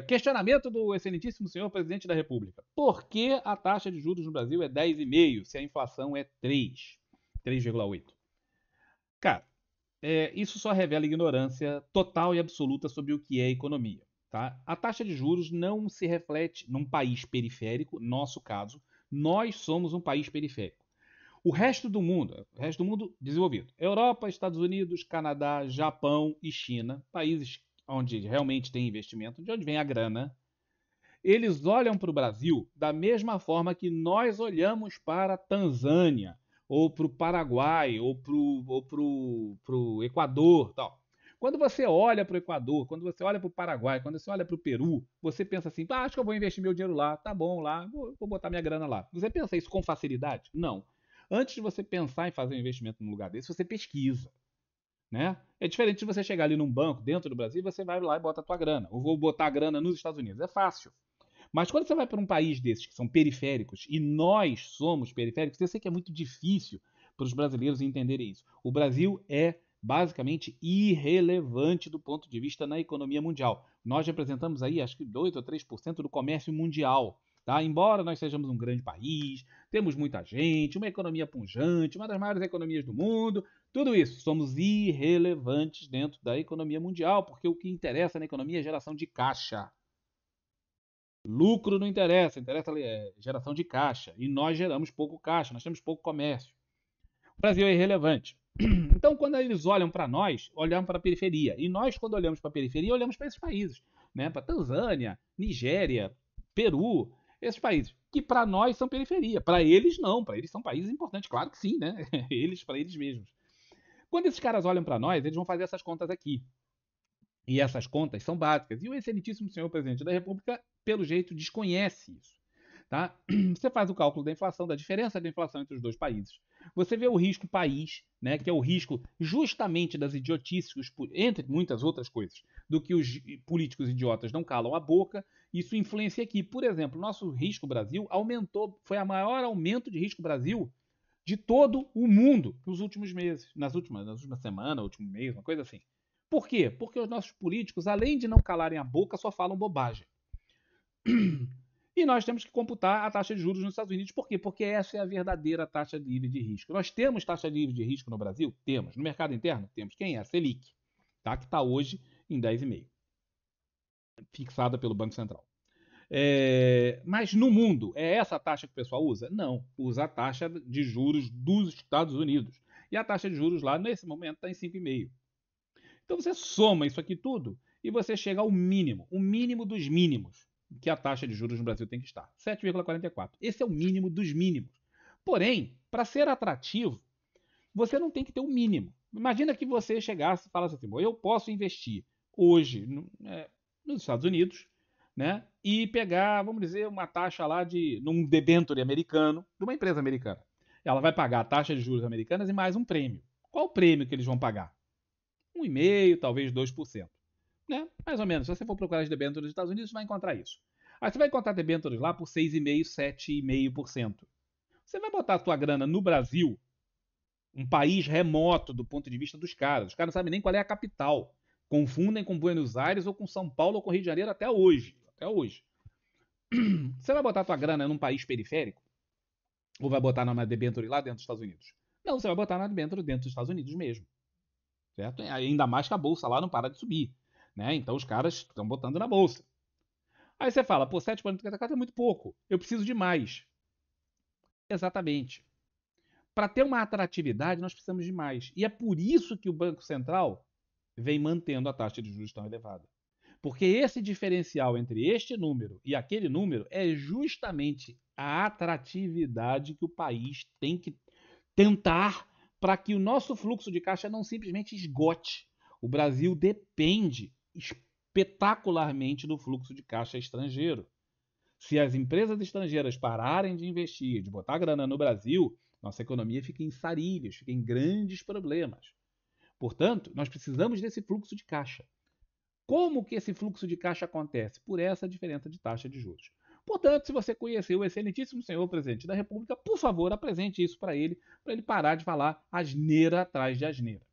Questionamento do excelentíssimo senhor presidente da República. Por que a taxa de juros no Brasil é 10,5 se a inflação é 3,8? Cara, isso só revela ignorância total e absoluta sobre o que é economia. Tá? A taxa de juros não se reflete num país periférico, nosso caso, nós somos um país periférico. O resto do mundo desenvolvido. Europa, Estados Unidos, Canadá, Japão e China, países onde realmente tem investimento, de onde vem a grana, eles olham para o Brasil da mesma forma que nós olhamos para a Tanzânia, ou para o Paraguai, ou para o Equador. Tal. Quando você olha para o Equador, quando você olha para o Paraguai, quando você olha para o Peru, você pensa assim: acho que eu vou investir meu dinheiro lá, tá bom, lá, vou botar minha grana lá. Você pensa isso com facilidade? Não. Antes de você pensar em fazer um investimento num lugar desse, você pesquisa. Né? É diferente de você chegar ali num banco dentro do Brasil e você vai lá e bota a tua grana. Ou vou botar a grana nos Estados Unidos. É fácil. Mas quando você vai para um país desses que são periféricos, e nós somos periféricos, eu sei que é muito difícil para os brasileiros entenderem isso. O Brasil é basicamente irrelevante do ponto de vista na economia mundial. Nós representamos aí, acho que 2 ou 3% do comércio mundial. Tá? Embora nós sejamos um grande país, temos muita gente, uma economia pujante, uma das maiores economias do mundo, tudo isso, somos irrelevantes dentro da economia mundial, porque o que interessa na economia é geração de caixa. Lucro não interessa, interessa geração de caixa. E nós geramos pouco caixa, nós temos pouco comércio. O Brasil é irrelevante. Então, quando eles olham para nós, olham para a periferia. E nós, quando olhamos para a periferia, olhamos para esses países. Né? Para Tanzânia, Nigéria, Peru, esses países. Que para nós são periferia. Para eles, não. Para eles são países importantes. Claro que sim, né? Eles, para eles mesmos. Quando esses caras olham para nós, eles vão fazer essas contas aqui. E essas contas são básicas. E o excelentíssimo senhor presidente da República, pelo jeito, desconhece isso. Tá? Você faz o cálculo da inflação, da diferença da inflação entre os dois países. Você vê o risco país, né, que é o risco justamente das idiotices, entre muitas outras coisas, do que os políticos idiotas não calam a boca. Isso influencia aqui. Por exemplo, nosso risco Brasil aumentou, foi o maior aumento de risco Brasil de todo o mundo nos últimos meses, nas últimas semanas, último mês, uma coisa assim. Por quê? Porque os nossos políticos, além de não calarem a boca, só falam bobagem. E nós temos que computar a taxa de juros nos Estados Unidos. Por quê? Porque essa é a verdadeira taxa livre de risco. Nós temos taxa livre de risco no Brasil? Temos. No mercado interno? Temos. Quem é? A Selic, tá? Que está hoje em 10,5, fixada pelo Banco Central. Mas no mundo, é essa a taxa que o pessoal usa? Não. Usa a taxa de juros dos Estados Unidos. E a taxa de juros lá, nesse momento, está em 5,5. Então você soma isso aqui tudo e você chega ao mínimo, o mínimo dos mínimos, que a taxa de juros no Brasil tem que estar, 7,44. Esse é o mínimo dos mínimos. Porém, para ser atrativo, você não tem que ter o mínimo. Imagina que você chegasse e falasse assim: bom, eu posso investir hoje nos Estados Unidos, né, e pegar, vamos dizer, uma taxa lá num debênture americano, de uma empresa americana. Ela vai pagar a taxa de juros americanas e mais um prêmio. Qual o prêmio que eles vão pagar? 1,5%, talvez 2%. Né? Mais ou menos. Se você for procurar as debêntures dos Estados Unidos, você vai encontrar isso. Aí você vai encontrar debêntures lá por 6,5%, 7,5%. Você vai botar a sua grana no Brasil, um país remoto do ponto de vista dos caras. Os caras não sabem nem qual é a capital. Confundem com Buenos Aires ou com São Paulo ou com Rio de Janeiro até hoje. Até hoje. Você vai botar a sua grana num país periférico? Ou vai botar numa debenture lá dentro dos Estados Unidos? Não, você vai botar na debenture dentro dos Estados Unidos mesmo. Certo? Ainda mais que a bolsa lá não para de subir. Né? Então os caras estão botando na bolsa. Aí você fala, pô, 7,34 é muito pouco. Eu preciso de mais. Exatamente. Para ter uma atratividade, nós precisamos de mais. E é por isso que o Banco Central vem mantendo a taxa de juros tão elevada. Porque esse diferencial entre este número e aquele número é justamente a atratividade que o país tem que tentar para que o nosso fluxo de caixa não simplesmente esgote. O Brasil depende espetacularmente do fluxo de caixa estrangeiro. Se as empresas estrangeiras pararem de investir, de botar grana no Brasil, nossa economia fica em sarilhos, fica em grandes problemas. Portanto, nós precisamos desse fluxo de caixa. Como que esse fluxo de caixa acontece? Por essa diferença de taxa de juros. Portanto, se você conhecer o excelentíssimo senhor presidente da República, por favor, apresente isso para ele parar de falar asneira atrás de asneira.